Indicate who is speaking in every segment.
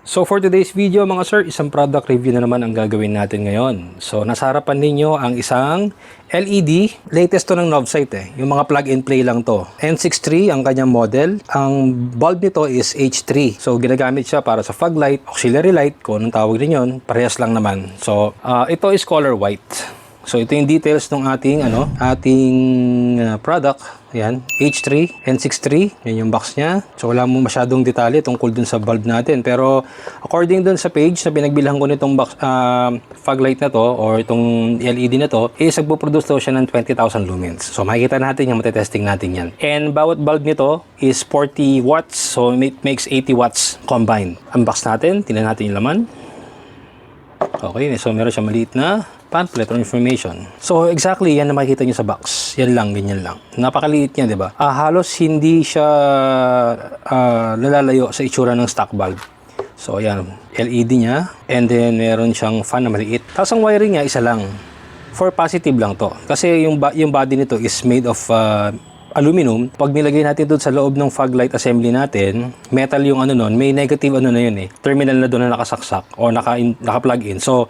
Speaker 1: So for today's video mga sir, isang product review na naman ang gagawin natin ngayon. So nasa harapan ninyo ang isang LED, latest to ng Novsight yung mga plug and play lang to. N63 ang kanyang model, ang bulb nito is H3. So ginagamit siya para sa fog light, auxiliary light, kung anong tawag din yun, parehas lang naman. So ito is color white. So ito yung details ng ating product. Yan, H3, N63, yan yung box niya. So wala mo masyadong detalye tungkol dun sa bulb natin. Pero according dun sa page na pinagbilhan ko nitong box, fog light na to or itong LED na to, is nagpo-produce daw siya ng 20,000 lumens. So makikita natin yan, matetesting natin yan. And bawat bulb nito is 40 watts. So it makes 80 watts combined. Ang box natin, tingnan natin yung laman. Okay, so meron siya maliit na pamphlet or information. So exactly yan na makikita nyo sa box. Yan lang, ganyan lang. Napakaliit niya, di ba? Halos hindi siya lalalayo sa itsura ng stock bulb. So ayan, LED niya. And then meron siyang fan na maliit. Tapos ang wiring niya, isa lang. For positive lang to. Kasi yung body nito is made of aluminum. Pag nilagay natin doon sa loob ng fog light assembly natin, metal yung nun, may negative na yun terminal na doon na nakasaksak o naka-plug in. So,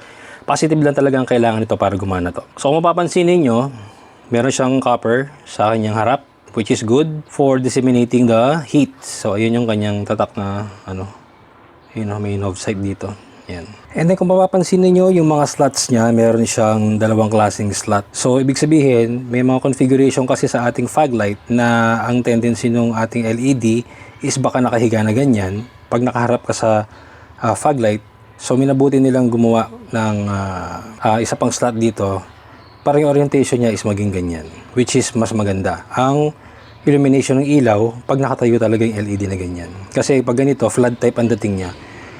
Speaker 1: positive lang talaga ang kailangan nito para gumana to. So, kung mapapansin ninyo, meron siyang copper sa kanyang harap, which is good for disseminating the heat. So, ayun yung kanyang tatak na, may Novsight dito. Yan. And then kung mapapansin niyo yung mga slots niya, meron siyang dalawang klaseng slot. So ibig sabihin, may mga configuration kasi sa ating fog light na ang tendency ng ating LED is baka nakahiga na ganyan. Pag nakaharap ka sa fog light, so minabuti nilang gumawa ng isa pang slot dito para yung orientation niya is maging ganyan, which is mas maganda. Ang illumination ng ilaw pag nakatayo talaga yung LED na ganyan. Kasi pag ganito, flood type ang dating niya.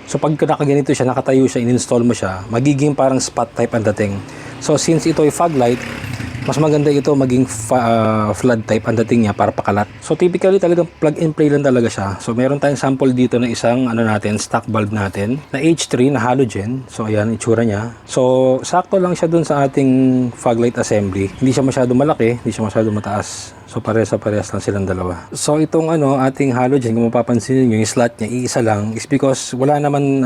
Speaker 1: So pag nakaganito siya, nakatayo siya, in-install mo siya, magiging parang spot type ang dating. So since ito ay fog light, mas maganda ito maging flood type ang dating niya para pakalat. So typically talagang plug and play lang talaga siya. So meron tayong sample dito na isang stock bulb natin na H3 na halogen. So ayan itsura niya. So sakto lang siya dun sa ating fog light assembly. Hindi siya masyado malaki, hindi siya masyado mataas. So parehas lang silang dalawa. So itong ating halogen, kung mapapansin niyo yung slot niya iisa lang is because wala naman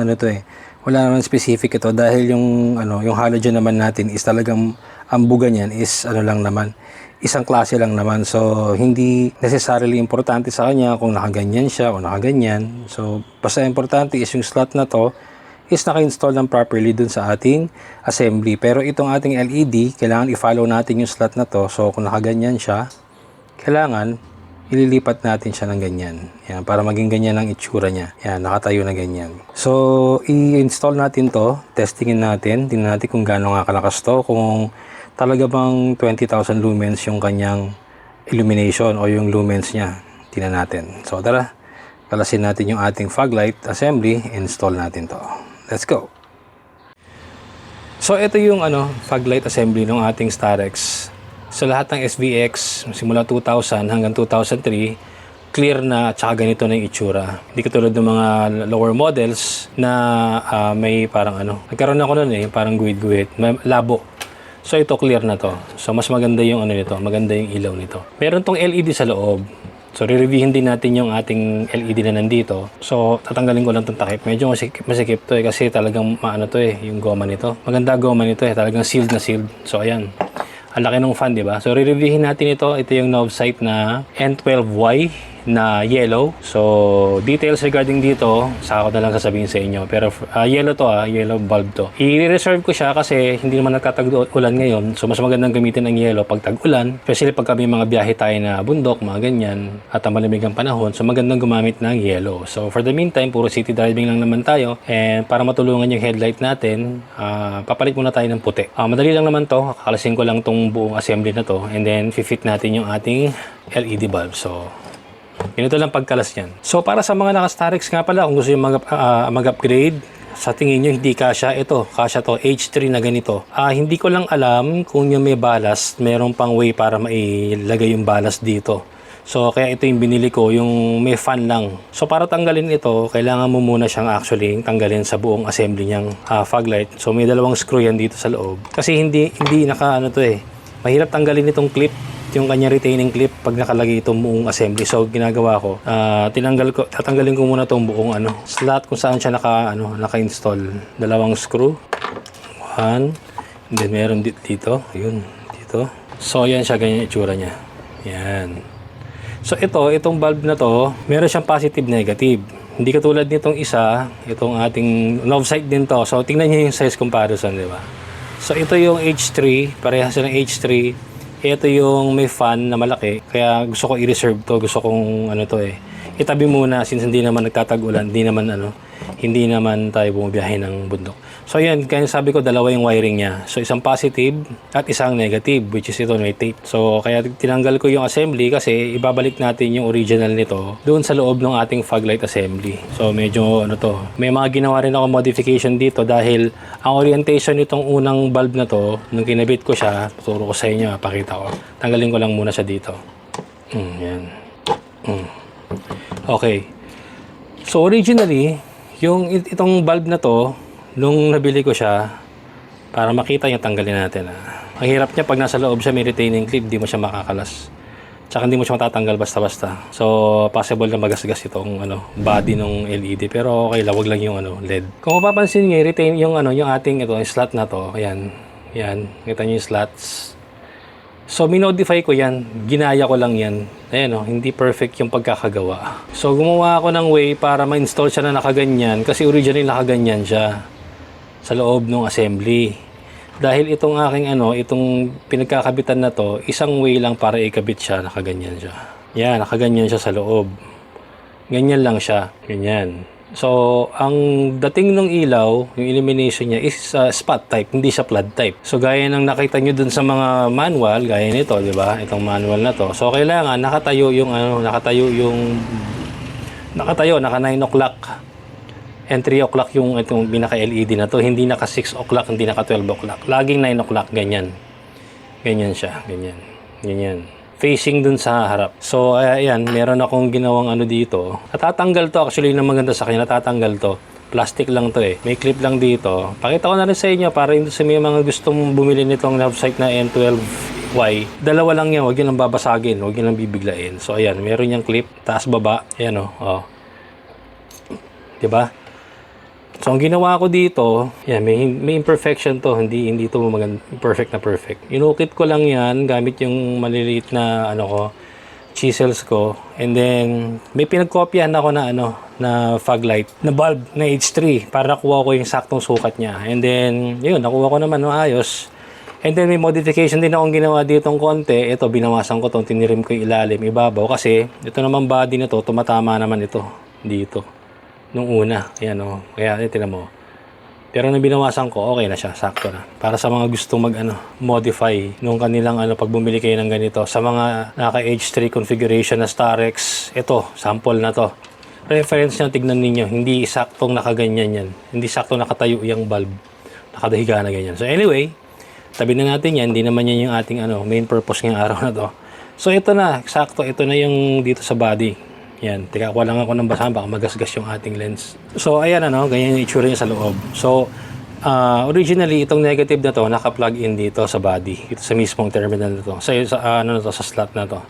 Speaker 1: wala naman specific ito dahil yung halogen naman natin is talagang ang buga niyan is lang naman, isang klase lang naman. So hindi necessarily importante sa kanya kung nakaganyan siya o nakaganyan. So basta importante is yung slot na to is naka-install ng properly dun sa ating assembly. Pero itong ating LED, kailangan i-follow natin yung slot na to. So kung nakaganyan siya, kailangan ililipat natin siya ng ganyan. Yan, para maging ganyan ang itsura niya. Yan, nakatayo na ganyan. So, i-install natin to, testingin natin, tingnan natin kung gaano nga kalakas to, kung talaga bang 20,000 lumens yung kanyang illumination o yung lumens niya. Tingnan natin. So, tara, kalasin natin yung ating fog light assembly, install natin to. Let's go! So, ito yung fog light assembly ng ating Starex. So lahat ng SVX simula 2000 hanggang 2003 clear na at saka ganito na yung itsura. Hindi katulad ng mga lower models na may parang nagkaroon ako nun parang guhit-guhit, labo. So ito clear na to. So mas maganda yung nito, maganda yung ilaw nito. Meron tong LED sa loob. So re-reviewin din natin yung ating LED na nandito. So tatanggalin ko lang tong takip. Medyo masikip to kasi talagang yung goma nito. Maganda goma nito talagang sealed na sealed. So ayan. Ang laki ng fan, di ba? So, re-reviewin natin ito. Ito yung Novsight na N12Y na yellow. So, details regarding dito, saka ko na lang sasabihin sa inyo. Pero, yellow to yellow bulb to. I-reserve ko siya kasi hindi naman nagtatag-ulan ngayon. So, mas magandang gamitin ang yellow pag tag-ulan. Especially pag kami mga biyahe tayo na bundok, mga ganyan, at ang malamig ang panahon. So, magandang gumamit ng yellow. So, for the meantime, puro city driving lang naman tayo. And para matulungan yung headlight natin, papalit muna tayo ng puti. Madali lang naman to. Kakalasin ko lang tong buong assembly na to. And then, fit natin yung ating LED bulb. So, ganito lang pagkalas niyan. So para sa mga naka-Starex nga pala, kung gusto yung mag-upgrade, sa tingin nyo hindi kasya, kasya to H3 na ganito. Hindi ko lang alam kung yung may ballast, meron pang way para mailagay yung ballast dito. So kaya ito yung binili ko, yung may fan lang. So para tanggalin ito, kailangan mo muna siyang actually tanggalin sa buong assembly niyang fog light. So may dalawang screw yan dito sa loob. Kasi hindi mahirap tanggalin itong clip. yung kanya retaining clip pag nakalagay itong buong assembly. So ginagawa ko, tatanggalin ko muna itong buong slot kung saan siya naka-install. Dalawang screw. One. And then meron dito. Ayun, dito. So yan siya, ganyan itsura niya. Yan. So itong valve na to, meron siyang positive, negative. Hindi katulad nitong isa, itong ating love sight din to. So tingnan niyo yung size comparison, di ba? So ito yung H3, parehas silang H3. Ito yung may fan na malaki, kaya gusto ko i-reserve to, gusto kong itabi muna since hindi naman nagtatag-ulan, hindi naman tayo bumibiyahe ng bundok. So yan, kaya sabi ko dalawa yung wiring niya. So isang positive at isang negative, which is ito may tape. So kaya tinanggal ko yung assembly kasi ibabalik natin yung original nito doon sa loob ng ating fog light assembly. So medyo may mga ginawa rin ako modification dito dahil ang orientation nitong unang bulb na to, nung kinabit ko siya, turo ko sa inyo, pakita ko. Tanggalin ko lang muna siya dito. Yan. Okay. So originally, itong bulb na to, nung nabili ko siya, para makita yung tanggalin natin. Ang hirap niya pag nasa loob siya may retaining clip, hindi mo siya makakalas. Tsaka hindi mo siya matatanggal basta-basta. So possible na magasgas itong body ng LED, pero okay lang, wag lang yung LED. Kung mapapansin niyo, retain yung ating yung slot na to. Ayan. Yan, kita niyo yung slots. So, minodify ko yan. Ginaya ko lang yan. Ayan hindi perfect yung pagkakagawa. So, gumawa ako ng way para ma-install siya na nakaganyan. Kasi originally nakaganyan siya sa loob ng assembly. Dahil itong aking itong pinagkakabitan na to, isang way lang para ikabit siya, nakaganyan siya. Yan, nakaganyan siya sa loob. Ganyan lang siya. Ganyan. So, ang dating ng ilaw, yung illumination niya is spot type, hindi siya flood type. So, gaya ng nakita nyo dun sa mga manual, gaya nito, di ba? Itong manual na to. So, kailangan nakatayo, naka 9 o'clock and 3 o'clock yung itong pinaka-LED na to. Hindi naka 6 o'clock, hindi naka 12 o'clock. Laging 9 o'clock, ganyan. Ganyan siya, ganyan. Ganyan. Facing dun sa harap. So, ayan, meron akong ginawang dito. Natatanggal to. Actually, yung maganda sa kanya, natatanggal to. Plastic lang to eh. May clip lang dito. Pakita ko na rin sa inyo para hindi sa mga gustong bumili nitong love sight na N12Y. Dalawa lang yan. Huwag yun lang babasagin. Huwag yun lang bibiglain. So, ayan, meron yung clip. Taas, baba. Ayan oh. Diba? So, ang ginawa ko dito, yan, may imperfection to. Hindi ito perfect na perfect. Inukit ko lang yan gamit yung maliliit na chisels ko. And then, may pinagkopyahan ako na fog light, na bulb na H3 para nakuha ko yung saktong sukat niya. And then, yun, nakuha ko naman ayos. And then, may modification din akong ginawa dito ng konti. Ito, binawasan ko tinirim ko yung ilalim, ibabaw. Kasi, ito naman body na to, tumatama naman ito dito. Nung una, ayan kaya tinan mo. Pero nung binawasan ko, okay na siya, sakto na. Para sa mga gustong modify nung kanilang pag bumili kayo ng ganito. Sa mga naka H3 configuration na Starex, ito, sample na to. Reference nyo, tignan ninyo, hindi saktong nakaganyan yan. Hindi saktong nakatayo yung bulb. Nakadahiga na ganyan. So anyway, tabi na natin yan, hindi naman yan yung ating main purpose ngayong araw na to. So ito na, sakto, ito na yung dito sa body. Yan, teka, kuha lang ako ng basahan, baka magasgas yung ating lens. So, ayan ganyan yung itsura niya sa loob. So, originally, itong negative na to, naka-plug in dito sa body. Dito sa mismong terminal na to. Sa slot na to.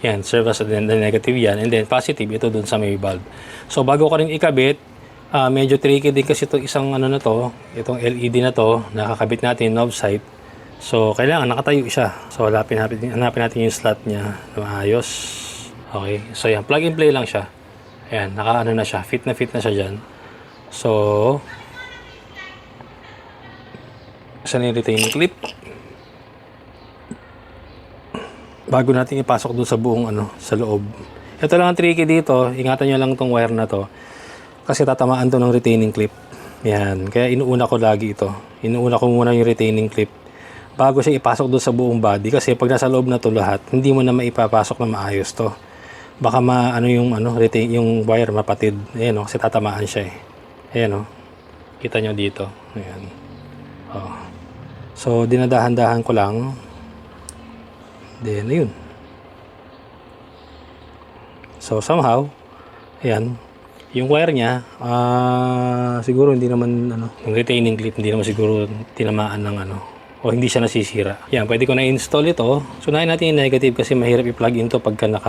Speaker 1: Yan, serve as the negative yan. And then, positive, ito dun sa may bulb. So, bago ko rin ikabit, medyo tricky din kasi itong isang na to, itong LED na to, nakakabit natin, knob sight. So, kailangan nakatayo siya. So, hanapin natin yung slot niya. Maayos. Okay, so yan, plug and play lang siya. Ayan, na siya, fit na siya dyan. So, saan yung retaining clip? Bago natin ipasok dun sa buong sa loob. Ito lang ang tricky dito, ingatan nyo lang tong wire na to. Kasi tatamaan to ng retaining clip. Yan, kaya inuuna ko lagi ito. Inuuna ko muna yung retaining clip bago siya ipasok dun sa buong body. Kasi pag nasa loob na to lahat, hindi mo na maipapasok na maayos to. Baka retain yung wire mapatid. Ayan kasi tatamaan siya eh. Ayan kita nyo dito. Ayan. So dinadahan-dahan ko lang. Then ayun. So somehow, ayan, yung wire niya, siguro hindi naman yung retaining clip hindi naman siguro tinamaan ng o hindi siya nasisira. Yan, pwede ko na install ito. So, unahin natin yung negative kasi mahirap i-plug in to pagka na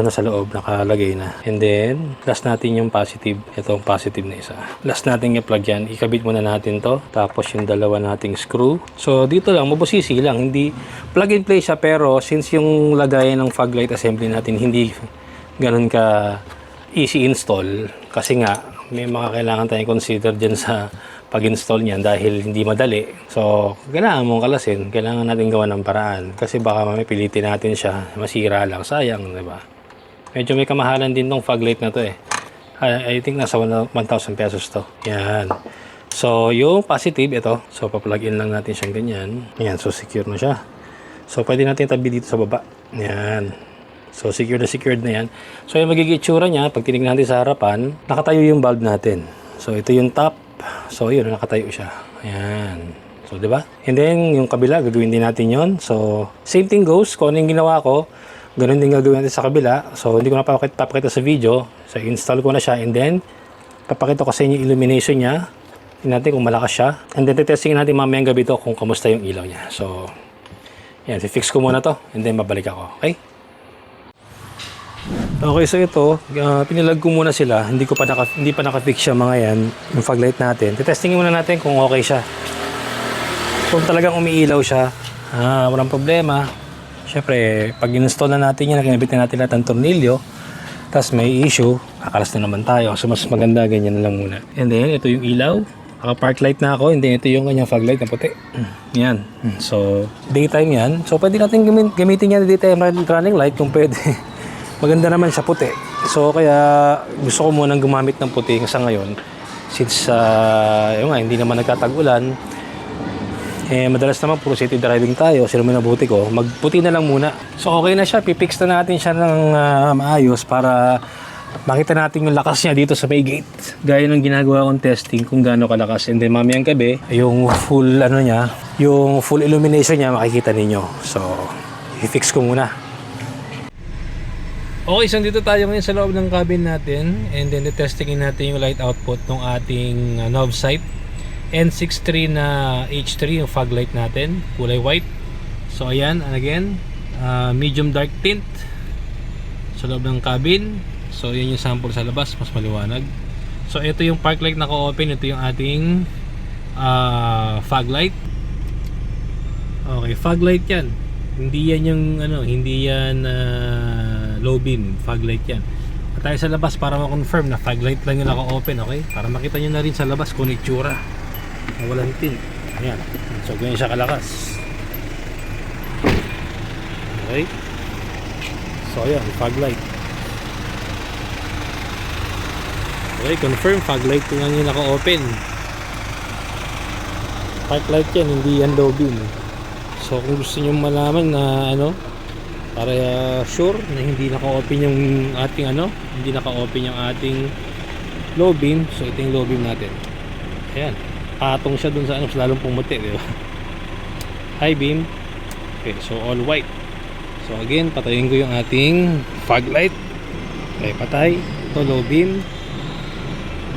Speaker 1: sa loob, nakalagay na. And then, last natin yung positive. Itong positive na isa. Last natin i-plug yan. Ikabit muna natin to. Tapos yung dalawa nating screw. So, dito lang, mabusisi lang. Hindi, plug and play siya pero since yung lagayan ng fog light assembly natin hindi ganun ka easy install kasi nga may mga kailangan tayong consider dyan sa pag-install niyan dahil hindi madali. So, kailangan mong kalasin. Kailangan natin gawa ng paraan. Kasi baka mamipilitin natin siya. Masira lang. Sayang, di ba? Medyo may kamahalan din tong fog light na to eh. I think nasa 1,000 pesos to. Yan. So, yung positive, ito. So, pa-plug in lang natin siyang ganyan. Yan. So, secure na siya. So, pwede natin tabi dito sa baba. Yan. So, secured na yan. So, yung magiging itsura niya, pag tinignan natin sa harapan, nakatayo yung bulb natin. So, ito yung top. So, yun, nakatayo siya. Ayan. So, di ba? And then, yung kabila, gagawin din natin yon. So, same thing goes. Kung ano yung ginawa ko, ganun din gagawin natin sa kabila. So, hindi ko na papakita sa video. So, install ko na siya. And then, papakita ko sa inyo yung illumination niya. Tingnan natin kung malakas siya. And then, testing natin mamayang gabi to kung kamusta yung ilaw niya. So, yan. Fix ko muna to. And then, babalik ako. Okay? Okay, so ito, pinilag ko muna sila. Hindi pa naka-fix siya mga yan, yung fog light natin. Testingin muna natin kung okay siya. Kung talagang umiilaw siya, walang problema. Siyempre, pag install na natin yan, nakinabit na natin lahat ng tornilyo, tapos may issue, kakalas na naman tayo. So, mas maganda, ganyan na lang muna. And then, ito yung ilaw. Naka-park light na ako, and then ito yung kanyang fog light na puti. Yan. So, daytime yan. So, pwede natin gamitin yan daytime running light kung pwede. Maganda naman siya puti. So kaya gusto ko munang gumamit ng puti sa ngayon since yun nga, hindi naman nagtatag-ulan. Madalas naman puro city driving tayo. Sino man nabuti ko, magputi na lang muna. So okay na siya, pipix na natin siya ng maayos para makita natin yung lakas niya dito sa may gate. Gaya ng ginagawa kong testing kung gaano kalakas. And then mamayang gabi, yung full yung full illumination niya makikita ninyo. So i-fix ko muna. Okay, so dito tayo ngayon sa loob ng cabin natin and then testingin natin yung light output ng ating knob sight N63 na H3 yung fog light natin, kulay white. So ayan, and again, medium dark tint sa loob ng cabin. So yan yung sample sa labas, mas maliwanag. So ito yung park light naka-open, ito yung ating fog light. Okay, fog light yan. Hindi yan yung hindi yan low beam, fog light yan. At tayo sa labas para ma-confirm na fog light lang yung naka-open, okay? Para makita nyo na rin sa labas kung itsura na walang tint. Ayan. So ganyan siya kalakas. Okay? So ayan, fog light. Okay, confirm fog light lang yung naka-open. Fog light yan, hindi yan low beam. So kung gusto nyo malaman na para sure na hindi naka-open yung ating hindi naka-open yung ating low beam, so ito yung low beam natin. Ayan, patong siya dun sa lalong pumuti, di ba? High beam. Okay, so all white. So again, patayin ko yung ating fog light. Okay, patay. Ito low beam.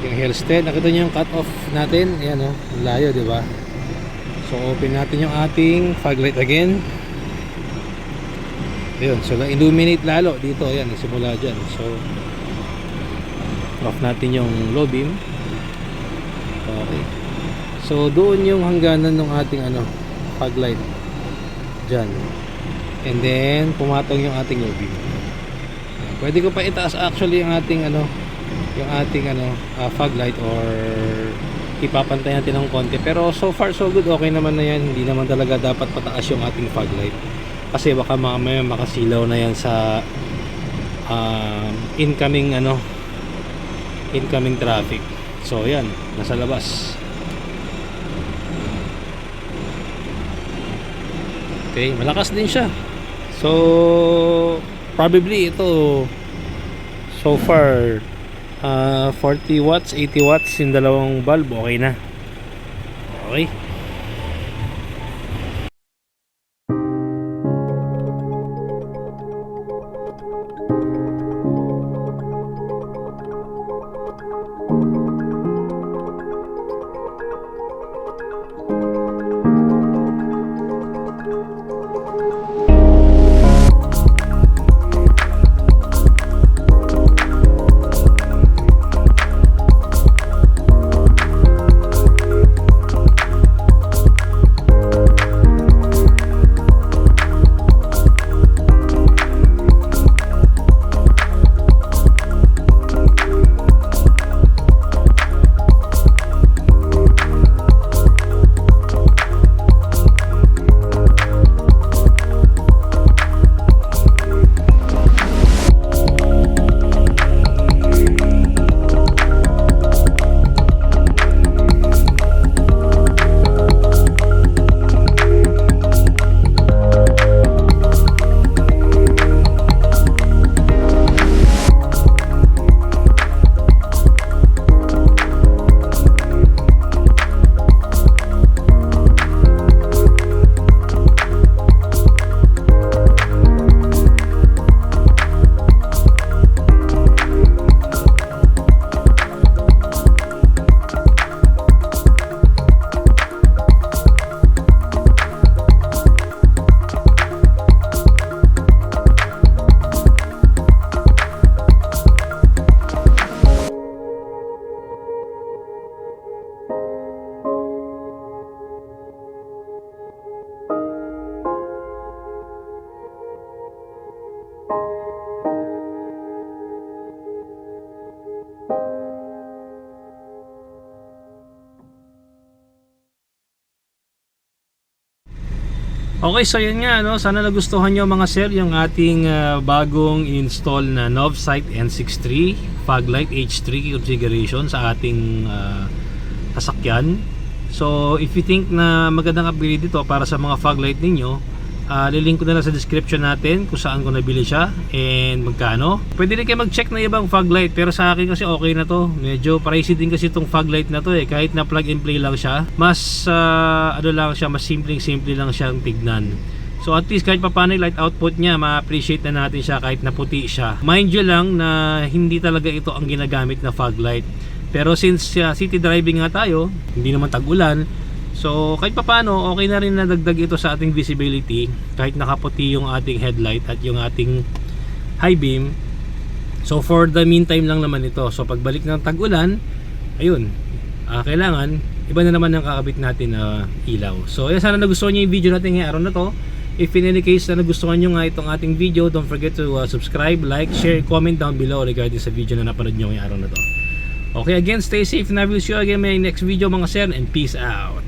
Speaker 1: Yung hairstead, nakita niyo yung cut off natin. Ayan layo, di ba? So open natin yung ating fog light again. Ayun, so na-illuminate lalo dito. Ayan, nagsimula dyan. So off natin yung low beam. Okay. So doon yung hangganan ng ating fog light dyan. And then pumatong yung ating low beam. Pwede ko pa itaas actually yung ating fog light or ipapantay natin ng konti, pero so far so good, okay naman na yan. Hindi naman talaga dapat pataas yung ating fog light kasi baka mamaya makasilaw na yan sa incoming traffic. So yan, nasa labas. Okay, malakas din siya. So probably ito so far 40 watts, 80 watts yung dalawang bulb, okay na. Okay. Okay, so yun nga, no? Sana nagustuhan nyo mga sir yung ating bagong install na Novsight N63 fog light H3 configuration sa ating sasakyan. So if you think na magandang upgrade dito para sa mga fog light ninyo, lilink ko na lang sa description natin kung saan ko nabili siya and magkano. Pwede rin kayo mag-check na ibang fog light, pero sa akin kasi okay na to. Medyo pricey din kasi itong fog light na to kahit na plug and play lang siya. Mas ano lang siya, mas simple lang siyang tignan. So at least kahit paano yung light output niya, ma-appreciate na natin siya kahit na puti siya. Mind you lang na hindi talaga ito ang ginagamit na fog light. Pero since city driving nga tayo, hindi naman tag-ulan, so kahit papaano okay na rin na dagdag ito sa ating visibility kahit nakaputi yung ating headlight at yung ating high beam. So for the meantime lang naman ito. So pagbalik ng tag-ulan, ayun, kailangan iba na naman ang kakabit natin na ilaw. So yan, sana nagustuhan niyo yung video natin ngayong araw na to. If in any case na nagustuhan nyo nga itong ating video, don't forget to subscribe, like, share, comment down below regarding sa video na napanood nyo ngayong araw na to. Okay, again, stay safe and I will see you again in my next video mga sir, and peace out.